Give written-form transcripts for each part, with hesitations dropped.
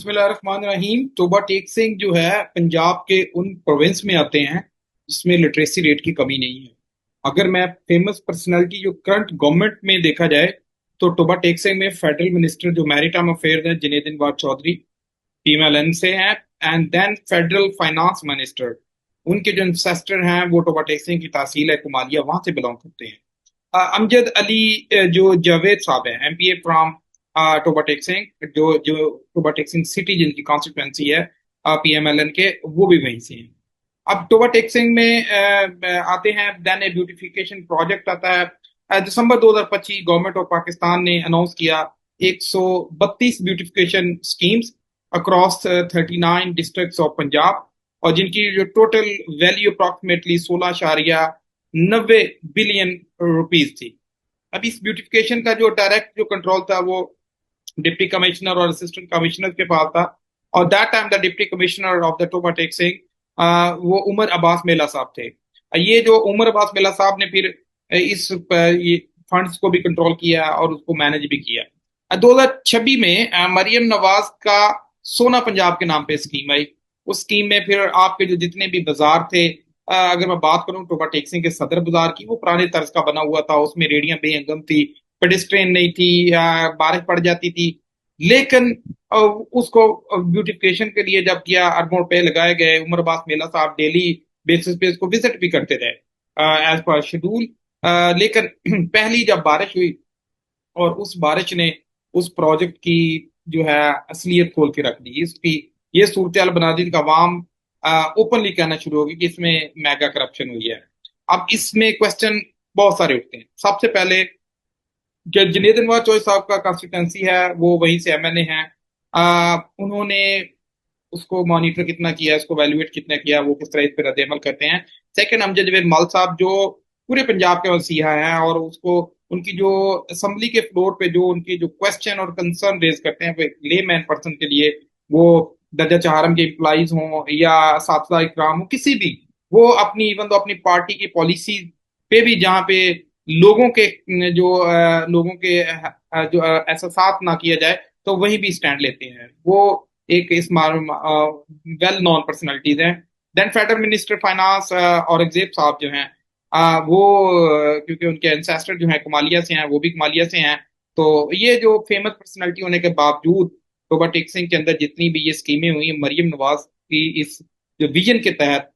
बिस्मिल्लाहिर्रहमानिर्रहीम। तोबा टेक सिंह जो है पंजाब के उन प्रोविंस में आते हैं जिसमें लिटरेसी रेट की कमी नहीं है। अगर मैं फेमस पर्सनालिटी जो करंट गवर्नमेंट में देखा जाए तो तोबा टेक सिंह में फेडरल मिनिस्टर जो मैरीटाइम अफेयर हैं जुनैद अनवर चौधरी पीएमएलएन से हैं। And then federal finance minister उनके जो इंसेस्टर हैं वो तोबा टेक सिंह की तहसील है कुमालिया, वहां से बिलोंग करते हैं। अमजद अली जो जावेद साहब हैं एमपीए फ्रॉम टोबा टेक सिंह, जो जो टोबा टेक सिंह सिटी जिनकी कॉन्स्टिट्यूंसी है पीएमएलएन के, वो भी वहीं से हैं। अब टोबा टेक सिंह में आते हैं, देन ए ब्यूटिफिकेशन प्रोजेक्ट आता है। दिसंबर 2025 गवर्नमेंट ऑफ पाकिस्तान ने अनाउंस किया 132 beautification schemes across 39 districts of Punjab, और जिनकी जो total value approximately 16.90 billion rupees थी। अब इस ब्यूटिफिकेशन का जो डायरेक्ट जो कंट्रोल था वो डिप्टी कमिश्नर और असिस्टेंट कमिश्नर के पास था। और that time the deputy commissioner of the Toba Tek Singh वो उमर अब्बास मेला साहब थे। ये जो उमर अब्बास मेला साहब ने फिर इस ये फंड्स को भी कंट्रोल किया और उसको मैनेज भी किया। 2026 में मरियम नवाज का सोना पंजाब के नाम पे स्कीम आई। उस स्कीम में फिर आपके जो जितने भी बाजार थे, अगर मैं बात करूं टोबा टेक सिंह के सदर बाजार की, वो पुराने तर्ज का बना हुआ था, उसमें रेडियां बेहंगम थी, पेडिस्ट्रियन नहीं थी, बारिश पड़ जाती थी। लेकिन उसको ब्यूटिफिकेशन के लिए जब किया, अरबों रुपए लगाए गए। उमर अब्बास मेला साहब डेली बेसिस पे उसको विजिट भी करते थे एज पर शेड्यूल। लेकिन पहली जब बारिश हुई और उस बारिश ने उस प्रोजेक्ट की जो है असलियत खोल के रख दी, इसकी ये सूरत बना दी कि अवाम ओपनली कहना शुरू होगी कि इसमें मेगा करप्शन हुई है। अब इसमें क्वेश्चन बहुत सारे उठते हैं। सबसे पहले जो जुनैद अनवर चौधरी साहब का कंस्टिट्यूंसी है वो वहीं से एमएनए हैं। उन्होंने उसको मॉनिटर कितना किया, उसको वैल्यूएट कितना किया, वो किस तरह इस पर रद्द अमल करते हैं। सेकंड अमजद जवेद मल साहब जो पूरे पंजाब के मसीहा हैं, और उसको उनकी जो असम्बली के फ्लोर पे जो उनकी जो क्वेश्चन और कंसर्न रेज करते हैं ले मैन पर्सन के लिए, वो दर्जा चाहरम के एम्प्लॉइज हों या साथी इकराम हो, किसी भी, वो अपनी इवन तो अपनी पार्टी की पॉलिसी पे भी जहाँ पे लोगों के जो लोगों के जो एहसास ना किया जाए तो वही भी स्टैंड लेते हैं। वो एक इस वेल नोन पर्सनैलिटीज हैं। Then federal minister finance Aurangzeb साहब जो हैं, वो क्योंकि उनके एंसेस्टर जो हैं कुमालिया से हैं, वो भी कुमालिया से हैं। तो ये जो फेमस पर्सनैलिटी होने के बावजूद तोबा टेक सिंह के अंदर जितनी भी ये स्कीमें हुई, मरियम नवाज की इस जो विजन के तहत,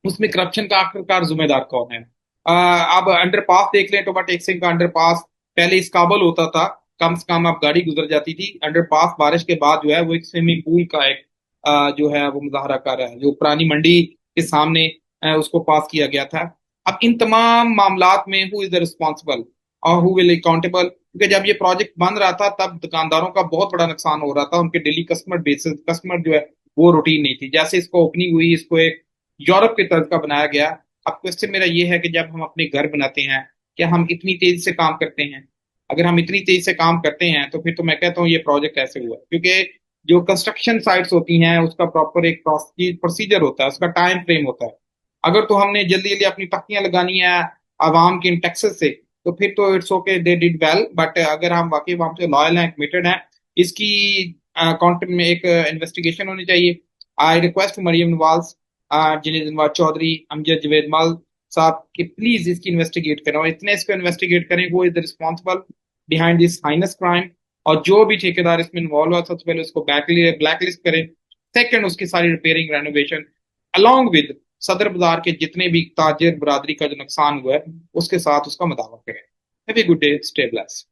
उसमें करप्शन का आखिरकार जिम्मेदार कौन है? अब अंडरपास देख लें, टोबा टेक सिंह का अंडरपास पहले इस काबल होता था, कम से कम अब गाड़ी गुजर जाती थी। अंडरपास बारिश के बाद जो है वो एक स्विमिंग पूल का एक जो है वो मुजाहरा कर रहा है, जो पुरानी मंडी के सामने उसको पास किया गया था। अब इन तमाम मामलात में हु इज द रिस्पॉन्सिबल और हु विल अकाउंटेबल? क्योंकि जब ये प्रोजेक्ट बन रहा था तब दुकानदारों का बहुत बड़ा नुकसान हो रहा था, उनके डेली कस्टमर बेसिस कस्टमर जो है वो रूटीन नहीं थी। जैसे इसको ओपनिंग हुई, इसको एक यूरोप के तर्ज का बनाया गया। अब क्वेश्चन मेरा ये है कि जब हम अपने घर बनाते हैं, क्या हम इतनी तेजी से काम करते हैं? अगर हम इतनी तेजी से काम करते हैं तो फिर तो मैं कहता हूँ ये प्रोजेक्ट ऐसे हुआ, क्योंकि जो कंस्ट्रक्शन साइट्स होती हैं उसका प्रॉपर एक प्रोसीजर होता है, उसका टाइम फ्रेम होता है। अगर तो हमने जल्दी जल्दी अपनी तख्तियां लगानी है आवाम के इन टैक्सेस से, तो फिर तो it's okay, they did well. But अगर हम वाकई वहां से लॉयल हैं, कमिटेड हैं, इसकी अकाउंट में एक इन्वेस्टिगेशन होनी चाहिए। आई रिक्वेस्ट मरियम नवाज, जुनैद अनवर चौधरी, अमजद जवेद मल साहब कि प्लीज इसकी इन्वेस्टिगेट करें, और इतने इसको इन्वेस्टिगेट करें वो is the responsible behind this heinous crime. और जो भी ठेकेदार इसमें इन्वॉल्व हुआ सबसे पहले उसको ब्लैक लिस्ट करें। सेकंड, उसकी सारी रिपेयरिंग रेनोवेशन अलॉन्ग विद सदर बाजार के जितने भी ताजिर बरादरी का जो नुकसान हुआ है उसके साथ उसका मदावा करें। Have a good day, stay blessed.